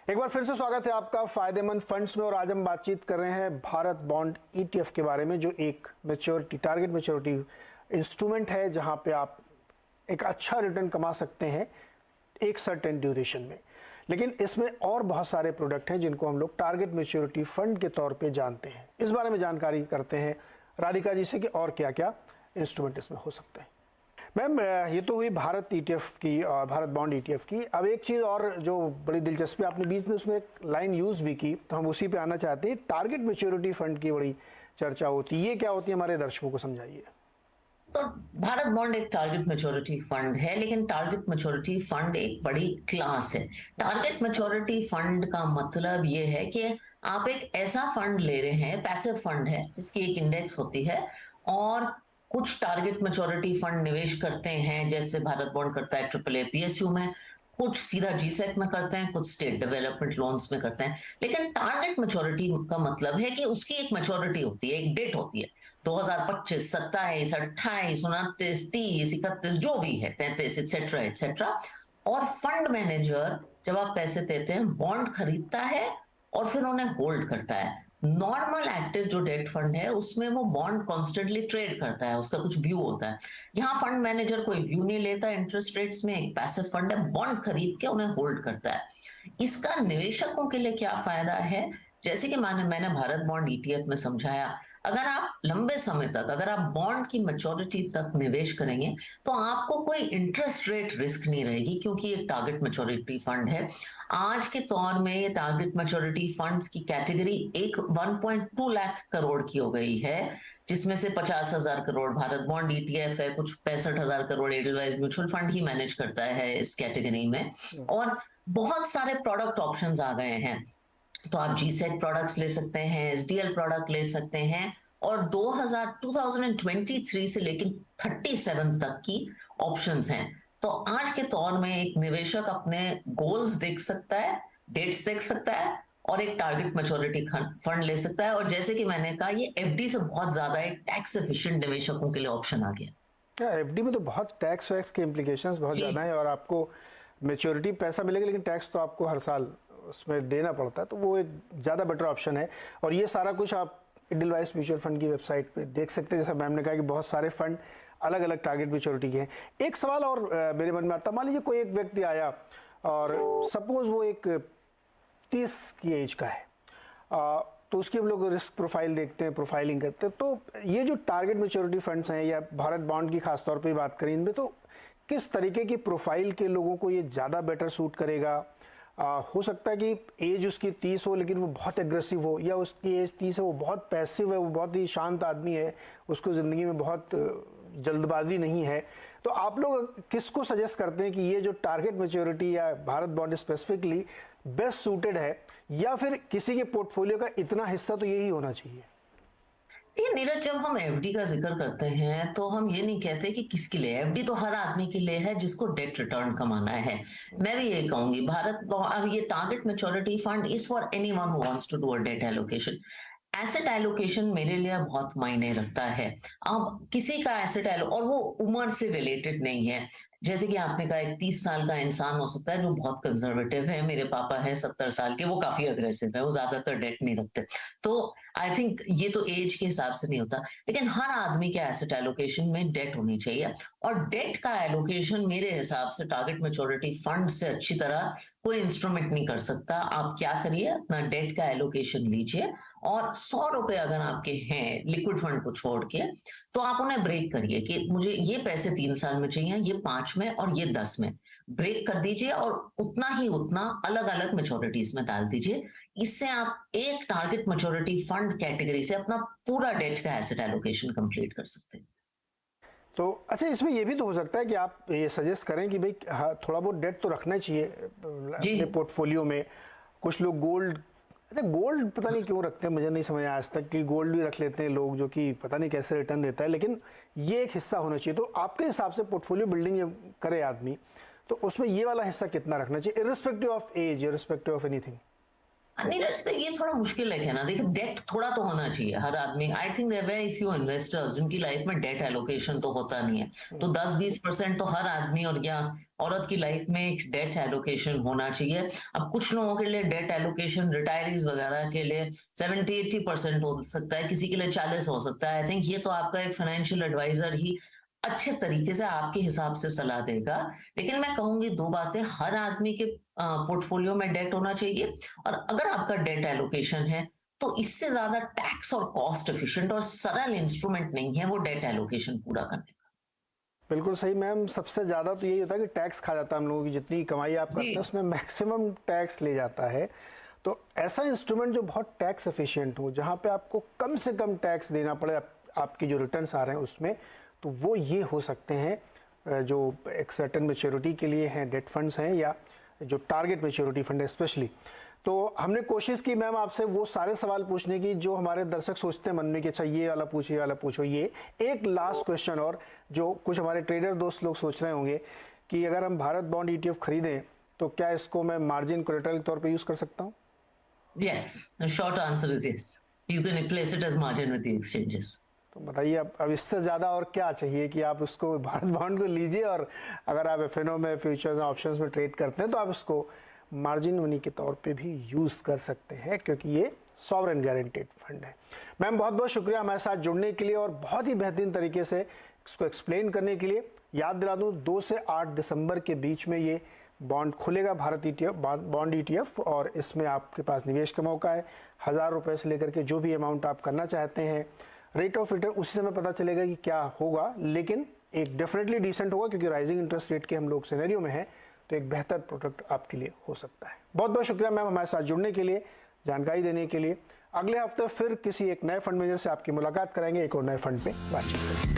एक बार फिर से स्वागत है आपका फायदेमंद फंड्स में। और आज हम बातचीत कर रहे हैं भारत बॉन्ड ईटीएफ के बारे में, जो एक मैच्योरिटी टारगेट मैच्योरिटी इंस्ट्रूमेंट है जहां पे आप एक अच्छा रिटर्न कमा सकते हैं एक सर्टेन ड्यूरेशन में। लेकिन इसमें और बहुत सारे प्रोडक्ट हैं जिनको हम लोग टारगेट मैच्योरिटी फंड के तौर पे जानते हैं। इस बारे में जानकारी करते हैं राधिका जी से कि और क्या क्या इंस्ट्रूमेंट इसमें हो सकते हैं। मैम, ये तो हुई भारत ईटीएफ की, भारत बॉन्ड ईटीएफ की। अब एक चीज़ और जो बड़ी दिलचस्पी आपने बीच में उसमें एक लाइन यूज़ भी की, तो हम उसी पे आना चाहते हैं। टारगेट मैच्योरिटी फंड की बड़ी चर्चा होती है, ये क्या होती है, हमारे दर्शकों को समझाइए। तो भारत बॉन्ड एक टारगेट मैच्योरिटी फंड है, लेकिन टारगेट मैच्योरिटी फंड एक बड़ी क्लास है। टारगेट मैच्योरिटी फंड का मतलब ये है कि आप एक ऐसा फंड ले रहे हैं, पैसिव फंड है जिसकी एक इंडेक्स होती है, और कुछ टारगेट मैच्योरिटी फंड निवेश करते हैं, जैसे भारत बॉन्ड करता है ट्रिपल ए पीएसयू में, कुछ सीधा जीसेक में करते हैं, कुछ स्टेट डेवलपमेंट लोन्स में करते हैं। लेकिन टारगेट मैच्योरिटी का मतलब है कि उसकी एक मैच्योरिटी होती है, एक डेट होती है, 2025, 27, 28, 29, 30, 31, जो भी है, 33, एक्सेट्रा एक्सेट्रा। और फंड मैनेजर जब आप पैसे देते हैं, बॉन्ड खरीदता है और फिर उन्हें होल्ड करता है। नॉर्मल एक्टिव जो डेट फंड है उसमें वो बॉन्ड कॉन्स्टेंटली ट्रेड करता है, उसका कुछ व्यू होता है। यहाँ फंड मैनेजर कोई व्यू नहीं लेता इंटरेस्ट रेट्स में, एक पैसिव फंड है, बॉन्ड खरीद के उन्हें होल्ड करता है। इसका निवेशकों के लिए क्या फायदा है, जैसे कि मैंने भारत बॉन्ड ईटीएफ में समझाया, अगर आप लंबे समय तक, अगर आप बॉन्ड की मैच्योरिटी तक निवेश करेंगे तो आपको कोई इंटरेस्ट रेट रिस्क नहीं रहेगी, क्योंकि एक टारगेट मैच्योरिटी फंड है। आज के दौर में ये टारगेट मैच्योरिटी फंड्स की कैटेगरी एक 1.2 लाख करोड़ की हो गई है, जिसमें से 50,000 करोड़ भारत बॉन्ड ईटीएफ है, कुछ 65,000 करोड़ एडलवाइज म्यूचुअल फंड ही मैनेज करता है इस कैटेगरी में। और बहुत सारे प्रोडक्ट ऑप्शंस आ गए हैं, तो आप जीसेक प्रोडक्ट्स ले सकते हैं, एसडीएल प्रोडक्ट ले सकते हैं, और 2023 से लेकर 37 तक की ऑप्शंस हैं। तो आज के दौर में एक निवेशक अपने गोल्स देख सकता है, डेट्स देख सकता है, और एक टारगेट मैच्योरिटी फंड ले सकता है। और जैसे कि मैंने कहा, ये एफडी से बहुत ज्यादा एक टैक्स एफिशिएंट निवेशकों के लिए ऑप्शन आ गया। एफडी में तो बहुत टैक्स वैक्स के इम्प्लीकेशंस बहुत ज़्यादा है, और आपको मैच्योरिटी पैसा मिलेगा लेकिन टैक्स तो आपको हर साल उसमें देना पड़ता है, तो वो एक ज़्यादा बेटर ऑप्शन है। और ये सारा कुछ आप एडलवाइस म्यूचुअल फंड की वेबसाइट पे देख सकते हैं। जैसा मैम ने कहा कि बहुत सारे फंड अलग अलग टारगेट मैच्योरिटी के हैं। एक सवाल और मेरे मन में आता, मान लीजिए कोई एक व्यक्ति आया और सपोज वो एक 30 की एज का है, तो उसकी हम लोग रिस्क प्रोफाइल देखते हैं, प्रोफाइलिंग करते हैं। तो ये जो टारगेट मैच्योरिटी फंड्स हैं, या भारत बॉन्ड की खासतौर पर बात करें इनमें, तो किस तरीके की प्रोफाइल के लोगों को ये ज़्यादा बेटर सूट करेगा? हो सकता है कि एज उसकी 30 हो लेकिन वो बहुत एग्रेसिव हो, या उसकी एज 30 है वो बहुत पैसिव है, वो बहुत ही शांत आदमी है, उसको ज़िंदगी में बहुत जल्दबाजी नहीं है। तो आप लोग किसको सजेस्ट करते हैं कि ये जो टारगेट मैच्योरिटी या Bharat bond specifically best suited है, या फिर किसी के पोर्टफोलियो का इतना हिस्सा तो यही होना चाहिए? ये नीरज, जब हम एफडी का जिक्र करते हैं तो हम ये नहीं कहते कि किसके लिए। एफडी तो हर आदमी के लिए है जिसको डेट रिटर्न कमाना है। मैं भी ये कहूंगी, अब ये target maturity fund is for anyone who wants to do a debt allocation. Asset allocation मेरे लिए बहुत मायने रखता है। अब किसी का एसेट एलो, और वो उम्र से रिलेटेड नहीं है। जैसे कि आपने कहा, एक 30 साल का इंसान हो सकता है जो बहुत कंजर्वेटिव है। मेरे पापा है 70 साल के, वो काफी अग्रेसिव है, वो ज्यादातर डेट नहीं रखते। तो आई थिंक ये तो एज के हिसाब से नहीं होता, लेकिन हर आदमी के एसेट एलोकेशन में डेट होनी चाहिए। और डेट का एलोकेशन मेरे हिसाब से टारगेट मैच्योरिटी फंड से अच्छी तरह कोई इंस्ट्रूमेंट नहीं कर सकता। आप क्या करिए, अपना डेट का एलोकेशन लीजिए, और 100 रुपए अगर आपके हैं लिक्विड फंड को छोड़ के, तो आप उन्हें ब्रेक करिए कि मुझे ये पैसे 3 साल में चाहिए, ये 5 में और ये 10 में। ब्रेक कर दीजिए और उतना ही उतना अलग अलग मैच्योरिटीज में डाल दीजिए। इससे आप एक टारगेट मैच्योरिटी फंड कैटेगरी से अपना पूरा डेट का एसेट एलोकेशन कंप्लीट कर सकते हैं। तो अच्छा, इसमें ये भी तो हो सकता है कि आप ये सजेस्ट करें कि भाई हाँ, थोड़ा बहुत डेट तो रखना चाहिए अपने पोर्टफोलियो में। कुछ लोग गोल्ड, अच्छा गोल्ड पता नहीं क्यों रखते हैं, मुझे नहीं समझ आया आज तक कि गोल्ड भी रख लेते हैं लोग, जो कि पता नहीं कैसे रिटर्न देता है, लेकिन ये एक हिस्सा होना चाहिए। तो आपके हिसाब से पोर्टफोलियो बिल्डिंग करे आदमी, तो उसमें ये वाला हिस्सा कितना रखना चाहिए, irrespective of age, irrespective of anything? Neeraj, तो ये थोड़ा मुश्किल है कहना। देखिए, डेट थोड़ा तो होना चाहिए हर आदमी। I think there very few investors जिनकी लाइफ में डेट एलोकेशन तो होता नहीं है। तो 10-20% तो हर आदमी और या औरत की लाइफ में एक डेट एलोकेशन होना चाहिए। अब कुछ लोगों के लिए डेट एलोकेशन रिटायरीज वगैरह के लिए 70-80% हो सकता है, किसी के लिए 40 हो सकता है। आई थिंक ये तो आपका एक फाइनेंशियल एडवाइजर ही अच्छे तरीके से आपके हिसाब से सलाह देगा। लेकिन मैं कहूंगी दो बातें, हर आदमी के पोर्टफोलियो में डेट होना चाहिए, और अगर आपका डेट एलोकेशन है तो इससे ज्यादा टैक्स और कॉस्ट एफिशिएंट और सरल इंस्ट्रूमेंट नहीं है वो डेट एलोकेशन पूरा करने का। बिल्कुल सही मैम। सबसे ज़्यादा तो यही होता है कि टैक्स खा जाता है हम लोगों की, जितनी कमाई आप करते हैं उसमें मैक्सिमम टैक्स ले जाता है। तो ऐसा इंस्ट्रूमेंट जो बहुत टैक्स एफिशिएंट हो, जहाँ पे आपको कम से कम टैक्स देना पड़े आपकी जो रिटर्न्स आ रहे हैं उसमें, तो वो ये हो सकते हैं जो एक सर्टेन मैच्योरिटी के लिए हैं, डेट फंड्स हैं, या जो टारगेट मैच्योरिटी फंड है स्पेशली। तो हमने कोशिश की मैम आपसे वो सारे सवाल पूछने की जो हमारे दर्शक सोचते हैं मन में कि अच्छा ये वाला पूछो, ये वाला पूछो। ये एक लास्ट क्वेश्चन और जो कुछ हमारे ट्रेडर दोस्त लोग सोच रहे होंगे कि अगर हम भारत बॉन्ड ETF खरीदें तो क्या इसको मैं मार्जिन कोलेटरल के तौर पे यूज कर सकता हूँ? Yes, the short answer is yes. You can replace it as margin with the exchanges. तो बताइए अब इससे ज़्यादा और क्या चाहिए कि आप उसको भारत बॉन्ड को लीजिए, और अगर आप FNO में फ्यूचर्स ऑप्शंस में ट्रेड करते हैं तो आप इसको मार्जिन मनी के तौर पे भी यूज़ कर सकते हैं, क्योंकि ये सॉवरेन गारंटेड फंड है। मैम बहुत बहुत शुक्रिया हमारे साथ जुड़ने के लिए और बहुत ही बेहतरीन तरीके से इसको एक्सप्लेन करने के लिए। याद दिला दूँ 2 से 8 दिसंबर के बीच में ये बॉन्ड खुलेगा, भारत बॉन्ड ETF, और इसमें आपके पास निवेश का मौका है। 1000 रुपये से लेकर के जो भी अमाउंट आप करना चाहते हैं, रेट ऑफ रिटर्न उसी समय पता चलेगा कि क्या होगा, लेकिन एक डेफिनेटली डिसेंट होगा, क्योंकि राइजिंग इंटरेस्ट रेट के हम लोग सिनेरियो में हैं, तो एक बेहतर प्रोडक्ट आपके लिए हो सकता है। बहुत बहुत शुक्रिया मैम हमारे साथ जुड़ने के लिए, जानकारी देने के लिए। अगले हफ्ते फिर किसी एक नए फंड मैनेजर से आपकी मुलाकात कराएंगे, एक और नए फंड पे बातचीत करेंगे।